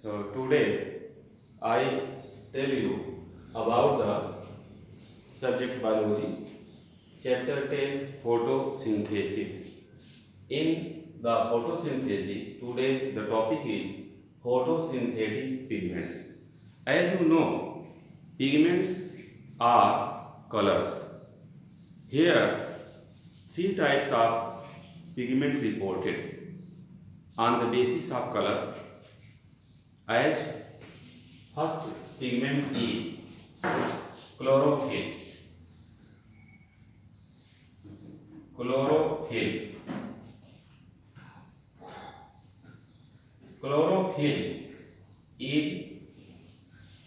So today I tell you about the subject biology, chapter 10 photosynthesis. In the photosynthesis, today the topic is photosynthetic pigments. As you know, pigments are color. Here, three types of pigment reported on the basis of color as first pigment is chlorophyll. Chlorophyll. Chlorophyll is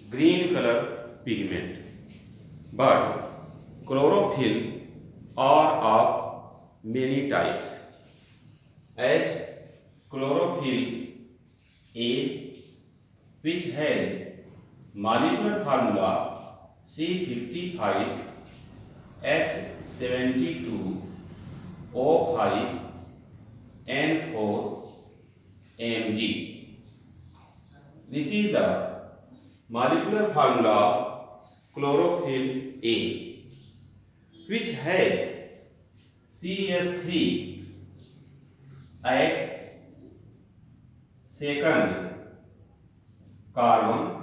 green color pigment, but chlorophyll are of many types. As chlorophyll A, which has molecular formula C55 H72O5 N4 Mg. This is the molecular formula of chlorophyll A, which has CS3 at second carbon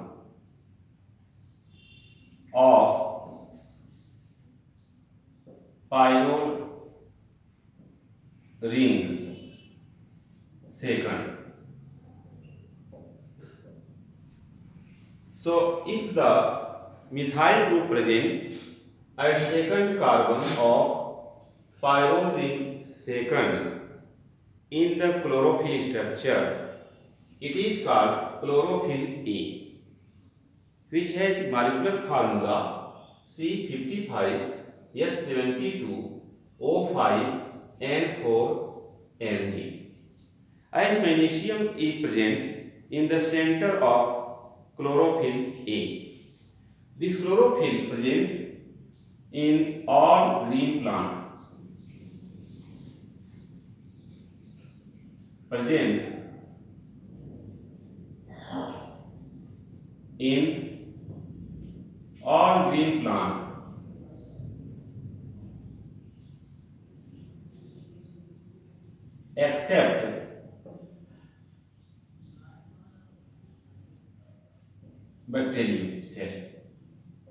of pyrrole ring second. So if the methyl group present at second carbon of pyrrole ring second in the chlorophyll structure, it is called chlorophyll A, which has molecular formula C55H72O5N4Mg. As magnesium is present in the center of chlorophyll A. This chlorophyll present in all green plant. Present in all green plant except bacterium cell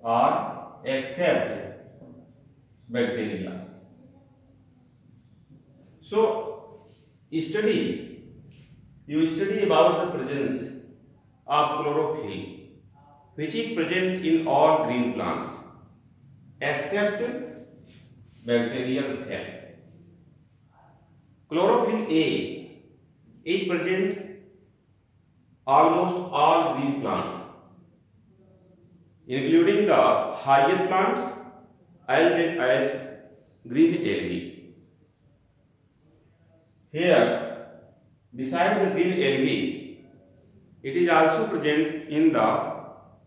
or except bacteria. So you study about the presence of chlorophyll, which is present in all green plants except bacterial cell. Chlorophyll A is present almost all green plants, including the higher plants as well as green algae. Here, beside the green algae, it is also present in the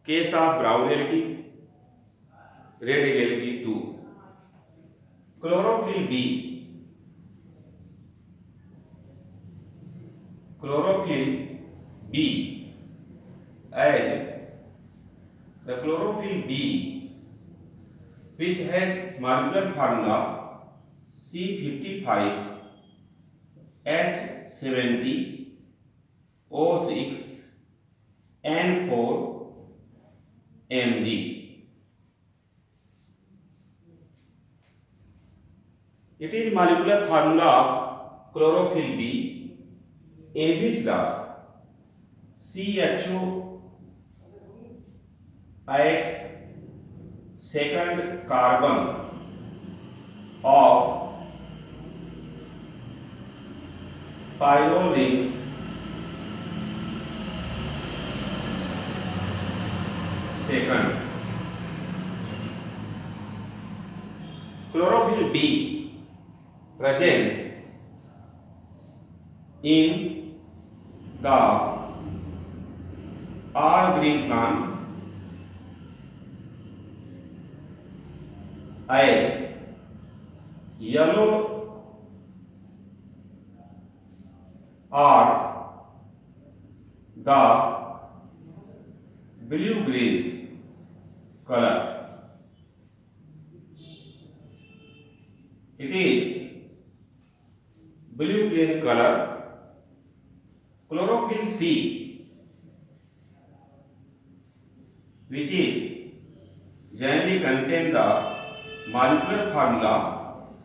case of brown algae, red algae too. Chlorophyll B, chlorophyll B, as the chlorophyll B, which has molecular formula C55 H70O6 N4 Mg. It is molecular formula of chlorophyll B, in which the CHO at second carbon of pyrrole ring second. Chlorophyll B present in the all green plant as yellow or the blue green color. It is blue green color. Chlorophyll C, which is generally contain the molecular formula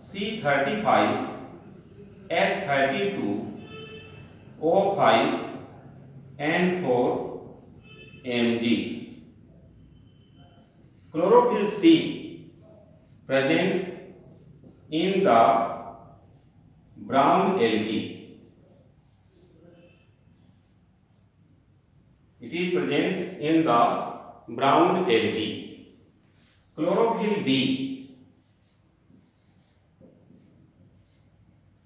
C35H32O5N4 Mg. Chlorophyll C present in the brown algae. It is present in the brown algae. Chlorophyll D,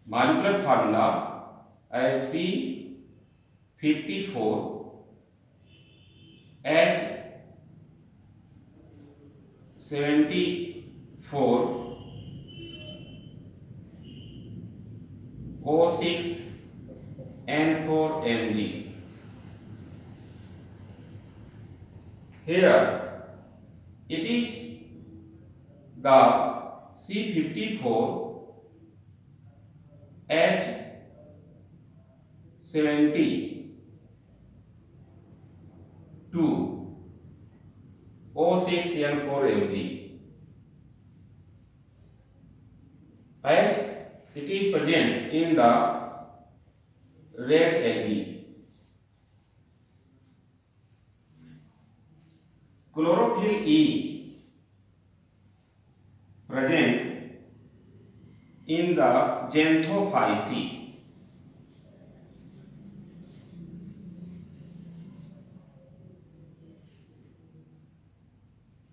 molecular formula as C54H74O6N4 Mg. Here it is the C54H72O6N4 Mg, as it is present in the red algae. Chlorophyll E present in the Xanthophyceae.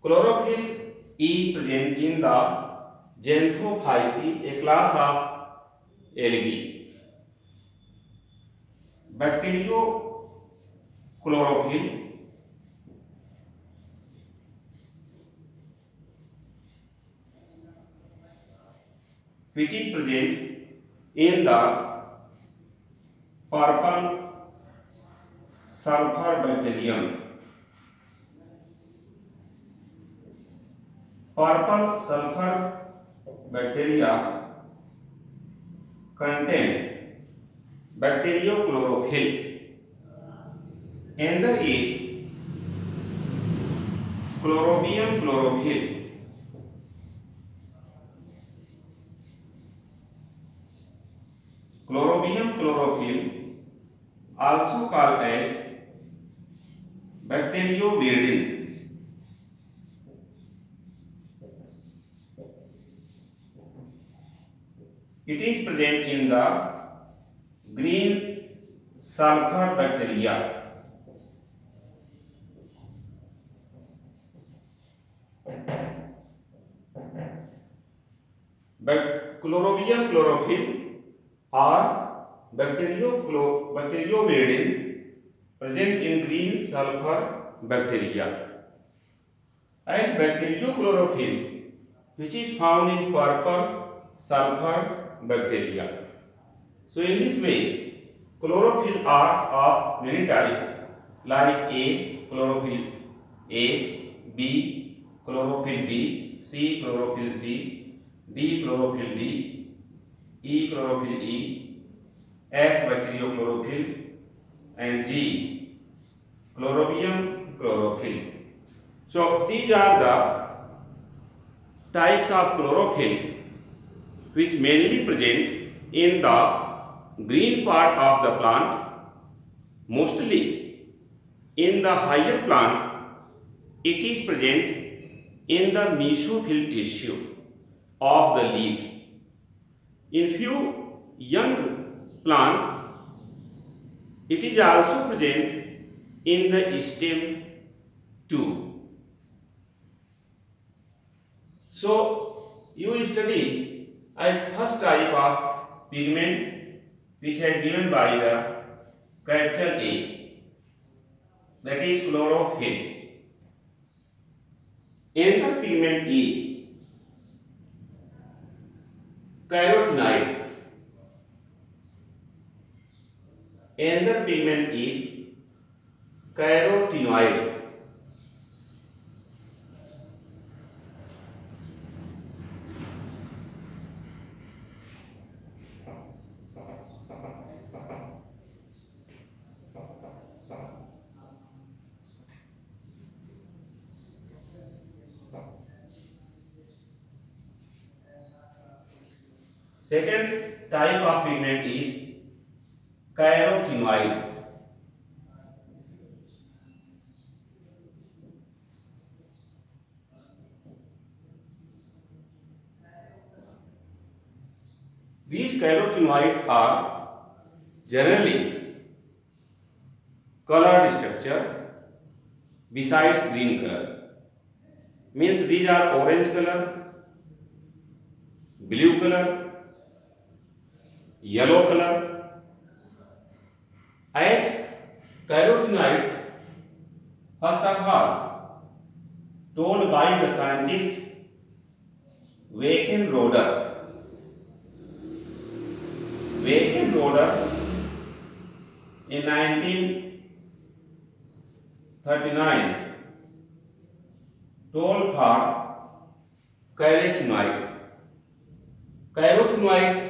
Chlorophyll E present in the Xanthophyceae, a class of algae. Bacteriochlorophyll, which is present in the purple sulfur bacterium. Purple sulfur bacteria contain bacteriochlorophyll. Another is chlorobium chlorophyll. Chlorobium chlorophyll, also called as bacteriovedin. It is present in the green sulfur bacteria. Chlorobium chlorophyll or bacteriovedin present in green sulfur bacteria. As bacteriochlorophyll, which is found in purple sulfur bacteria. So in this way, chlorophyll are of many types, like A chlorophyll A, B chlorophyll B, C chlorophyll C, D chlorophyll D, E chlorophyll E, F bacteriochlorophyll, and G chlorobium chlorophyll. So these are the types of chlorophyll which mainly present in the green part of the plant. Mostly in the higher plant, it is present in the mesophyll tissue of the leaf. In few young plant, it is also present in the stem too. So you study as first type of pigment, which is given by the capital A, that is chlorophyll. Another pigment is carotenoid. Another pigment is carotenoid. Second type of pigment is carotenoid. These carotenoids are generally colored structure besides green color. Means these are orange color, blue color, yellow color. As carotenoids, first of all, told by the scientist Wachenroder. Wachenroder in 1939 told for carotenoid. Carotenoids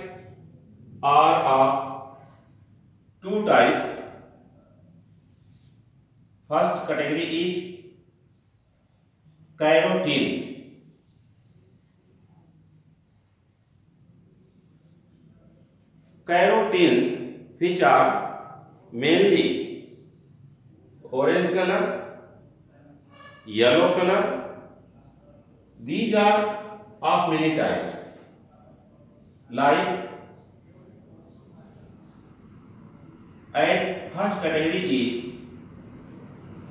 are of two types. First category is carotene. Carotenes, which are mainly orange color, yellow color. These are of many types, like as first category is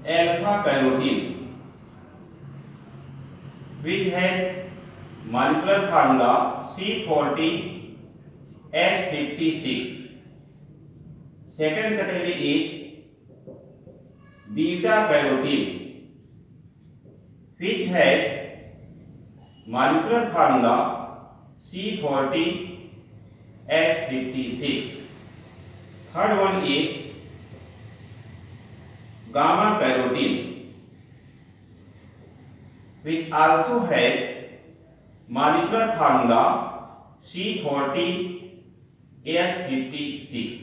alpha carotene, which has molecular formula C40H56. Second category is beta carotene, which has molecular formula C40H56. Third one is gamma carotene, which also has molecular formula C40H56.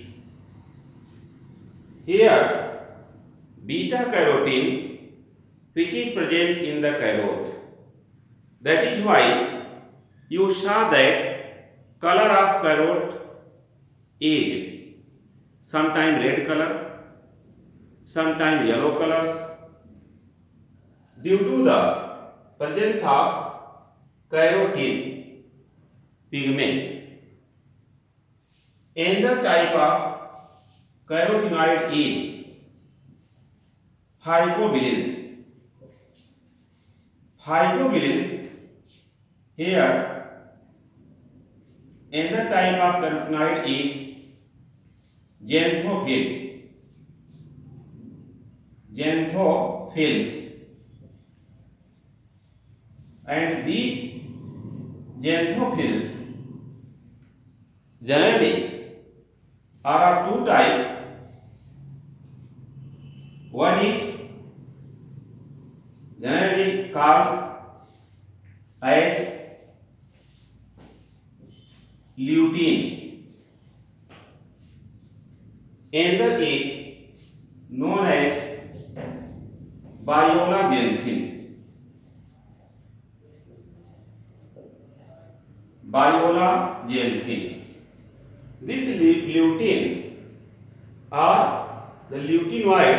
Here, beta carotene, which is present in the carrot. That is why you saw that color of carrot is sometime red color, sometime yellow colors, due to the presence of carotene pigment. Another type of carotenoid is phycobilins. Phycobilins, here another type of carotenoid is xanthophylls, and these xanthophylls generally are of two types. One is generally called as lutein. Another is known as viola xanthin. This lutein or the luteinoid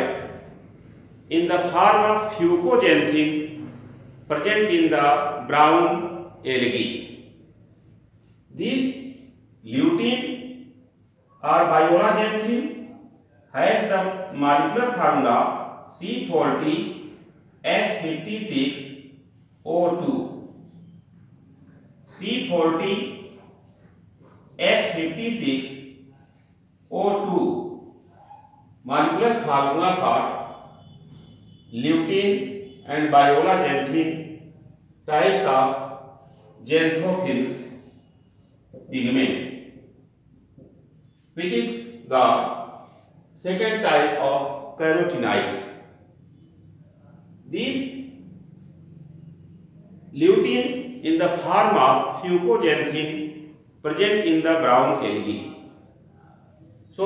in the form of fucoxanthin present in the brown algae. This lutein or viola xanthin has the molecular formula C40H56O2. C40H56O2 molecular formula for lutein and viola xanthin types of xanthophylls pigment, which is the second type of carotenoids. These lutein in the form of fucoxanthin present in the brown algae. So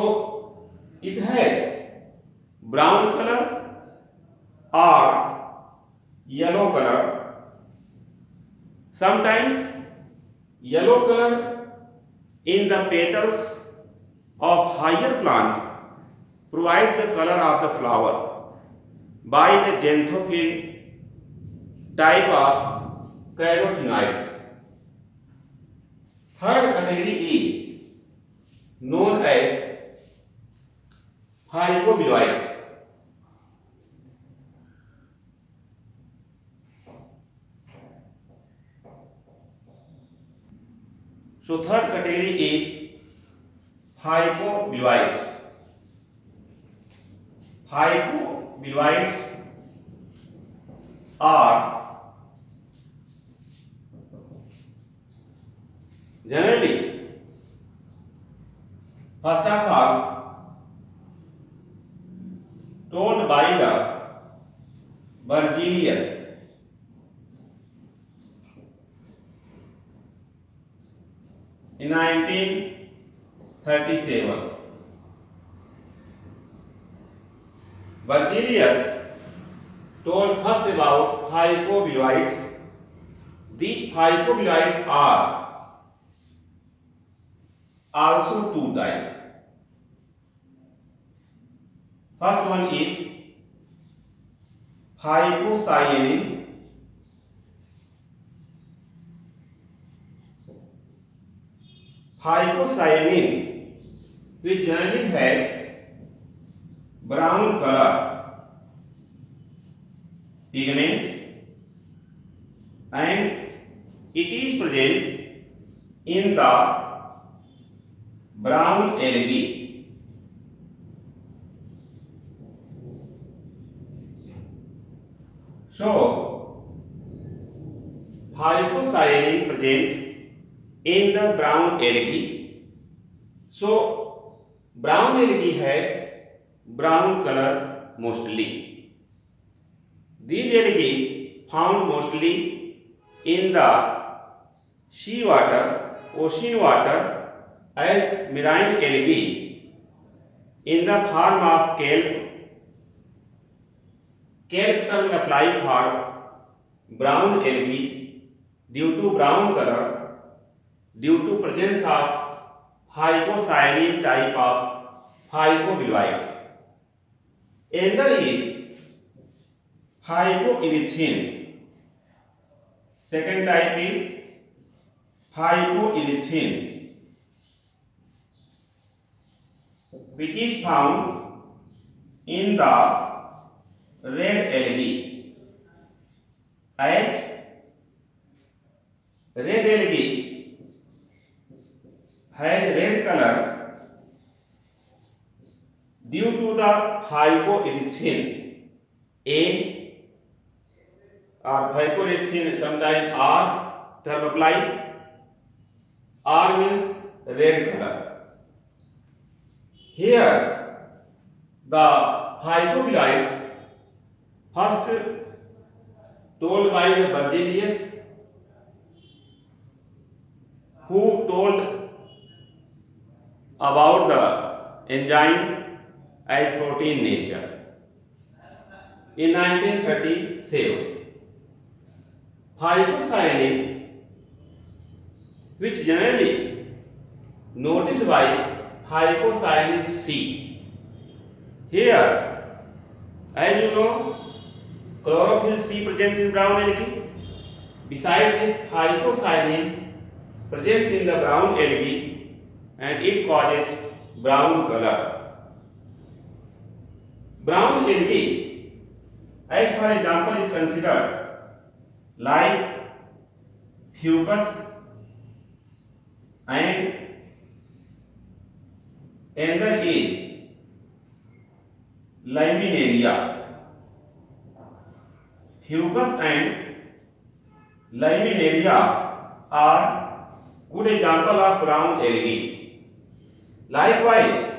it has brown color or yellow color. Sometimes yellow color in the petals of higher plant provide the color of the flower by the xanthophyll type of carotenoids. Third category is known as hypoboloids. So third category is hypoboloids. Hypoboloids are generally, first of all, told by the Berzelius in 1937. Berzelius told first about hypoboloids. These hypoboloids are also two types. First one is hypocyanin. Hypocyanin, which generally has brown color pigment, and it is present in the brown algae. So hypocyanin present in the brown algae. So brown algae has brown color mostly. These algae found mostly in the sea water, ocean water as marine algae in the form of kelp. Kelp term applied for brown algae due to brown color, due to presence of hypocyanin type of hypoboloids. Another is hypoerythrin. Second type is hypoerythrin, which is found in the red algae. As red algae has red color due to the hypoerythrin A or hypoerythrin sometimes R term applied. R means red color. Here the hypoboloids first told by the Berzelius, who told about the enzyme as protein nature in 1937. Hypocyanin, which generally noticed by hypocyanin C. Here, as you know, chlorophyll C present in brown algae. Besides this, hypocyanin present in the brown algae, and it causes brown color. Brown algae, as for example, is considered like fucus and another is laminaria. Fucus and laminaria are good example of brown algae. Likewise,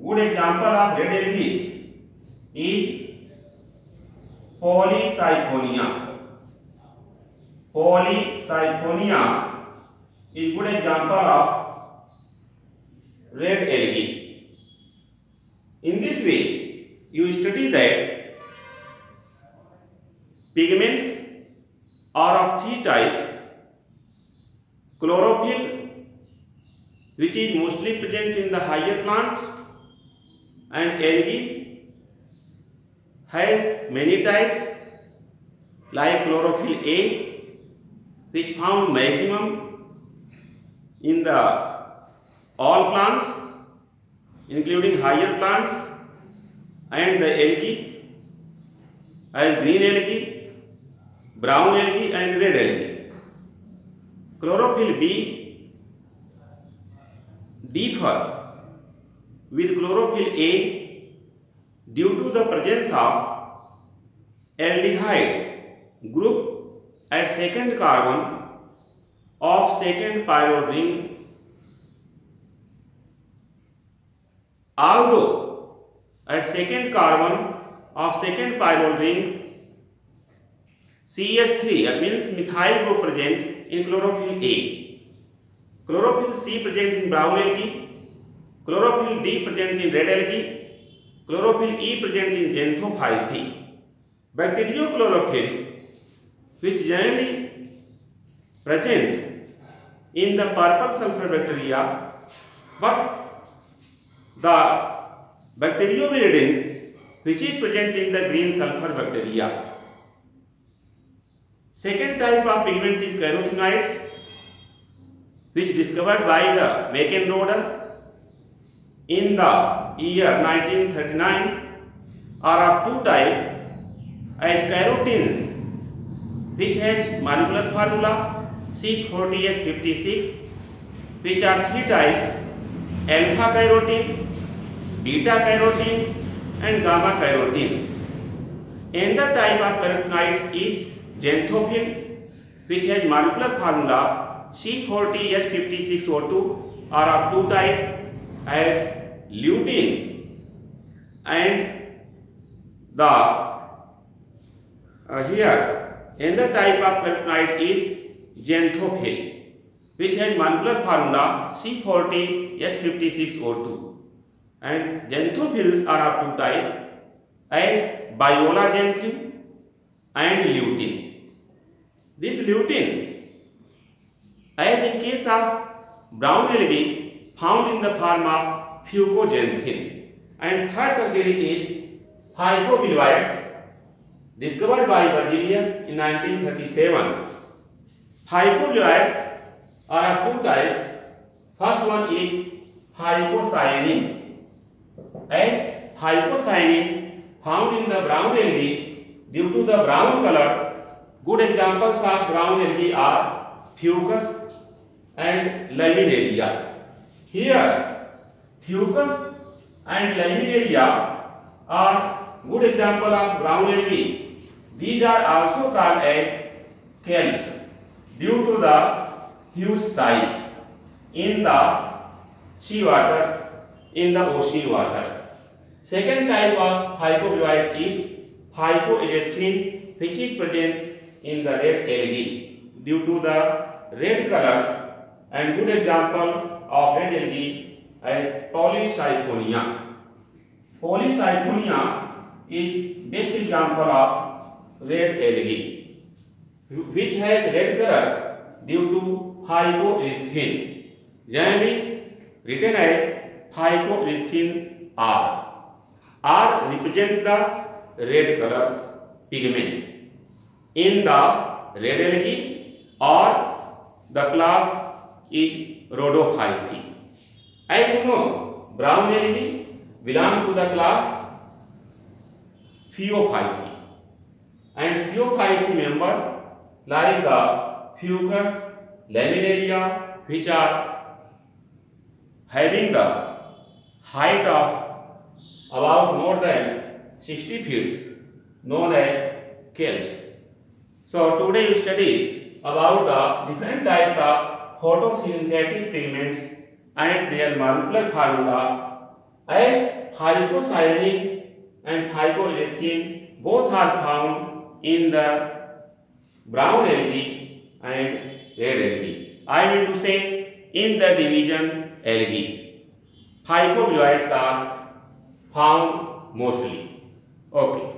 good example of red algae is Polysiphonia. Polysiphonia is good example of red algae. In this way, you study that pigments are of three types: chlorophyll, which is mostly present in the higher plants, and algae has many types like chlorophyll A, which found maximum in the all plants including higher plants, and the algae as green algae, brown algae and red algae. Chlorophyll B differ with chlorophyll A due to the presence of aldehyde group at second carbon of second pyrrole ring. Although at second carbon of second pyrrole ring CH3 means methyl group present in chlorophyll A, chlorophyll C present in brown algae, chlorophyll D present in red algae, chlorophyll E present in xanthophyceae. Bacteriochlorophyll, which generally present in the purple sulfur bacteria, but the bacterioviridin, which is present in the green sulfur bacteria. Second type of pigment is carotenoids, which discovered by the Mackenroder in the year 1939, are of two types as carotenes, which has molecular formula C40H56, which are three types: alpha carotene, beta carotene and gamma carotene. Another type of carotenoids is xanthophyll, which has molecular formula C40H56O2, are of two types as lutein and the here another type of carotenoid is xanthophyll, which has molecular formula C40H56O2, and xanthophylls are of two types as biolaxanthin and lutein. This lutein, as in case of brown algae, found in the form of fucoxanthin, and third category is phycobilioids, discovered by Berzelius in 1937. Phycobilioids are of two types. First one is phycocyanin, as phycocyanin found in the brown algae due to the brown color. Good examples of brown algae are Fucus and Laminaria. Here, Fucus and Laminaria are good example of brown algae. These are also called as kelps due to the huge size in the sea water, in the ocean water. Second type of phycobilioids is phycoerythrin, which is present in the red algae due to the red color, and good example of red algae as Polysiphonia. Polysiphonia is best example of red algae, which has red color due to phycoerythrin, generally written as phycoerythrin R. R represents the red color pigment in the red algae, or the class is Rhodophyceae. As you know, brown algae belong to the class Phaeophyceae, and Phaeophyceae member like the Fucus, Laminaria, which are having the height of about more than 60 feet, known as kelps. So today we study about the different types of photosynthetic pigments and their molecular formula, as phycocyanin and phycoerythrin both are found in the brown algae and red algae. I mean to say in the division algae. Phycobilioids are found mostly. Okay.